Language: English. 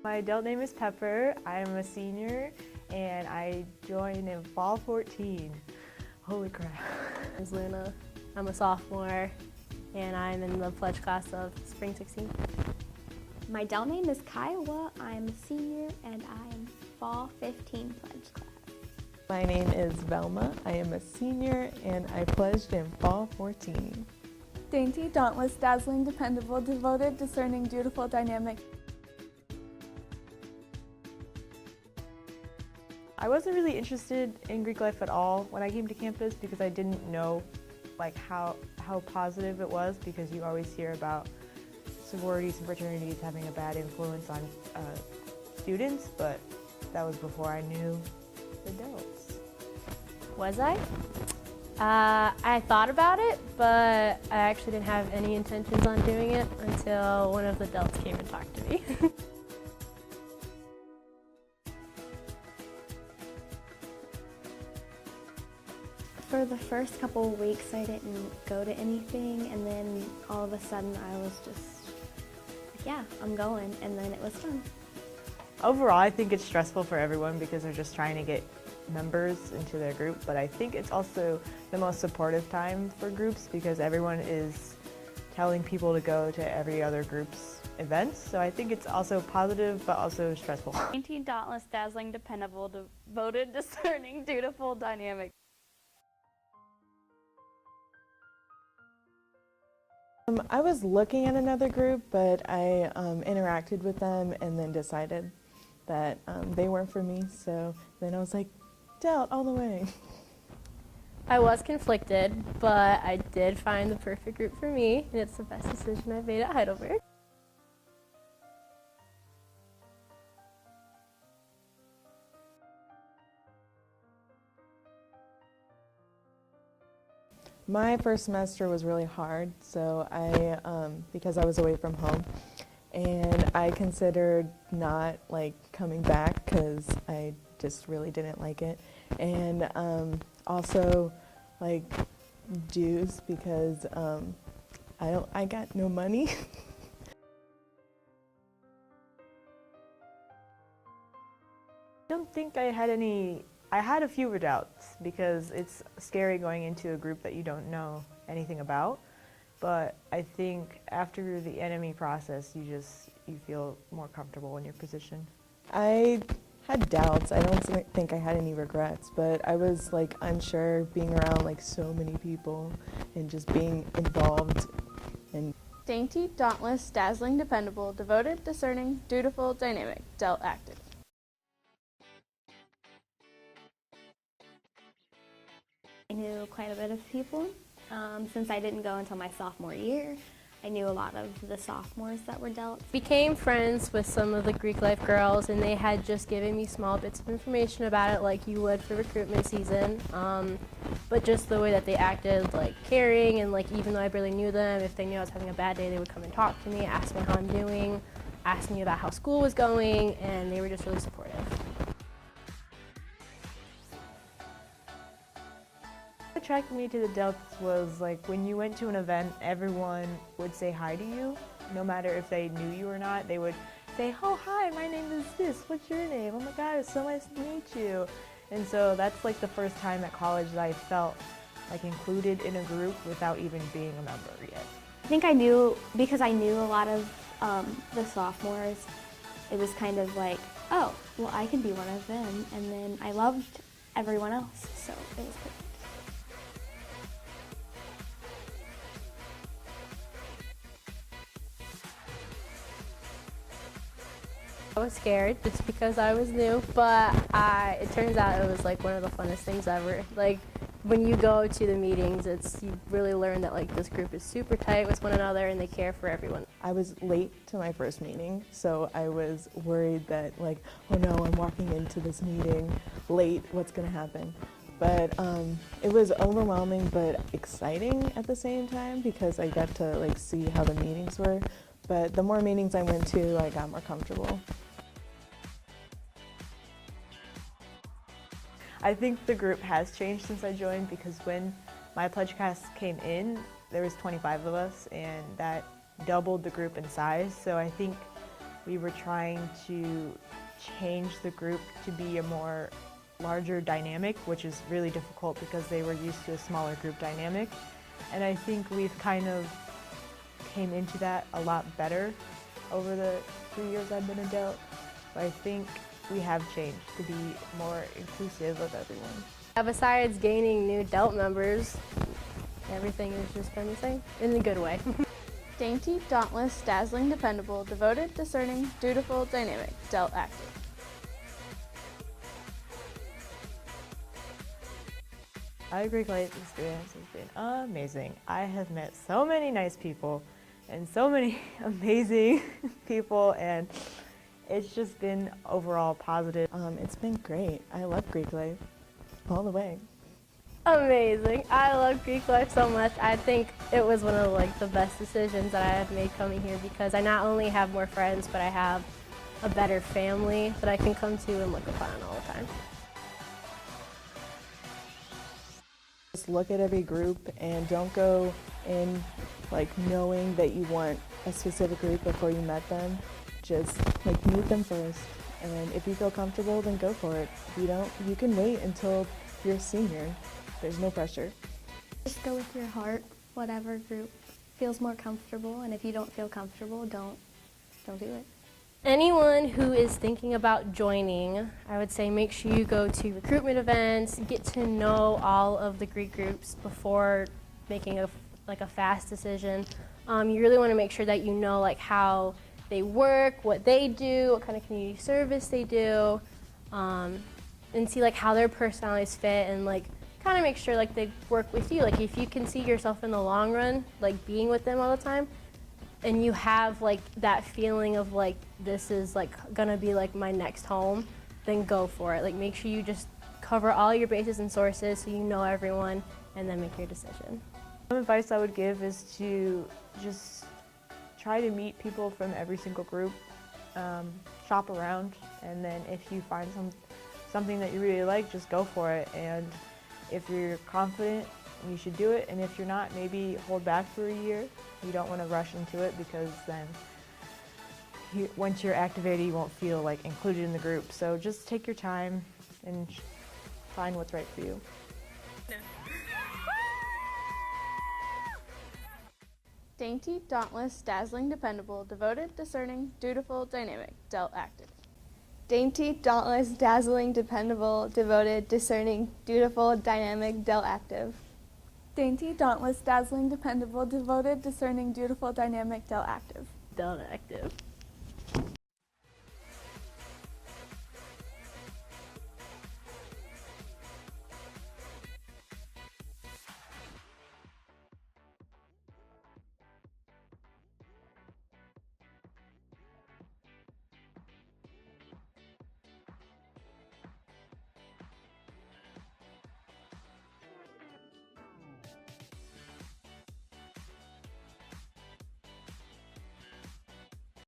My adult name is Pepper. I am a senior and I joined in fall 14. Holy crap. My name is Luna. I'm a sophomore and I'm in the pledge class of spring 16. My adult name is Kiowa. I'm a senior and I'm fall 15 pledge class. My name is Velma. I am a senior and I pledged in fall 14. Dainty, dauntless, dazzling, dependable, devoted, discerning, dutiful, dynamic. I wasn't really interested in Greek life at all when I came to campus because I didn't know how positive it was, because you always hear about sororities and fraternities having a bad influence on students, but that was before I knew adults. Was I? I thought about it, but I actually didn't have any intentions on doing it until one of the adults came and talked to me. For the first couple of weeks, I didn't go to anything, and then all of a sudden I was just like, yeah, I'm going, and then it was fun. Overall, I think it's stressful for everyone because they're just trying to get members into their group, but I think it's also the most supportive time for groups because everyone is telling people to go to every other group's events, so I think it's also positive but also stressful. Dainty, dauntless, dazzling, dependable, devoted, discerning, dutiful, dynamic. I was looking at another group, but I interacted with them and then decided that they weren't for me, so then I was like, Delt all the way. I was conflicted, but I did find the perfect group for me, and it's the best decision I've made at Heidelberg. My first semester was really hard, so because I was away from home, and I considered not coming back because I just really didn't like it, and also dues because I got no money. I don't think I had any. I had a few doubts because it's scary going into a group that you don't know anything about, but I think after the enemy process you feel more comfortable in your position. I had doubts. I don't think I had any regrets, but I was unsure being around so many people and just being involved. And Dainty, dauntless, dazzling, dependable, devoted, discerning, dutiful, dynamic, Delt active. I knew quite a bit of people. Since I didn't go until my sophomore year, I knew a lot of the sophomores that were Delt. Became friends with some of the Greek life girls, and they had just given me small bits of information about it like you would for recruitment season. But just the way that they acted, caring, and even though I barely knew them, if they knew I was having a bad day, they would come and talk to me, ask me how I'm doing, ask me about how school was going, and they were just really supportive. What attracted me to the Delts was when you went to an event, everyone would say hi to you, no matter if they knew you or not. They would say, oh hi, my name is this, what's your name? Oh my god, it's so nice to meet you. And so that's the first time at college that I felt included in a group without even being a member yet. I think I knew, because I knew a lot of the sophomores, it was kind of oh, well I can be one of them, and then I loved everyone else, so it was good. I was scared just because I was new, but it turns out it was one of the funnest things ever. When you go to the meetings, you really learn that this group is super tight with one another and they care for everyone. I was late to my first meeting, so I was worried that oh no, I'm walking into this meeting late, what's gonna happen? But it was overwhelming but exciting at the same time because I got to see how the meetings were. But the more meetings I went to, I got more comfortable. I think the group has changed since I joined because when my pledge class came in, there was 25 of us and that doubled the group in size. So I think we were trying to change the group to be a more larger dynamic, which is really difficult because they were used to a smaller group dynamic. And I think we've kind of came into that a lot better over the 3 years I've been adult. So I think we have changed to be more inclusive of everyone. Besides gaining new adult members, everything has just been the same, in a good way. Dainty, dauntless, dazzling, dependable, devoted, discerning, dutiful, dynamic, dealt, active. Our Greek life experience has been amazing. I have met so many nice people and so many amazing people, and it's just been overall positive. It's been great. I love Greek life all the way. Amazing. I love Greek life so much. I think it was one of the best decisions that I have made coming here, because I not only have more friends, but I have a better family that I can come to and look upon all the time. Just look at every group and don't go in knowing that you want a specific group before you met them. Just meet them first, and if you feel comfortable, then go for it. If you don't, you can wait until you're a senior. There's no pressure. Just go with your heart, whatever group feels more comfortable, and if you don't feel comfortable, don't do it. Anyone who is thinking about joining, I would say make sure you go to recruitment events, get to know all of the Greek groups before making a fast decision. You really want to make sure that you know how they work, what they do, what kind of community service they do, and see how their personalities fit, and kind of make sure they work with you. If you can see yourself in the long run being with them all the time, and you have that feeling of this is gonna be my next home, then go for it. Make sure you just cover all your bases and sources so you know everyone, and then make your decision. Some advice I would give is to just try to meet people from every single group, shop around, and then if you find something that you really like, just go for it. And if you're confident, you should do it, and if you're not, maybe hold back for a year. You don't want to rush into it, because then once you're activated, you won't feel included in the group. So just take your time and find what's right for you. Dainty, dauntless, dazzling, dependable, devoted, discerning, dutiful, dynamic, dealt, active. Dainty, dauntless, dazzling, dependable, devoted, discerning, dutiful, dynamic, dealt, active. Dainty, dauntless, dazzling, dependable, devoted, discerning, dutiful, dynamic, dealt, active. Dealt active.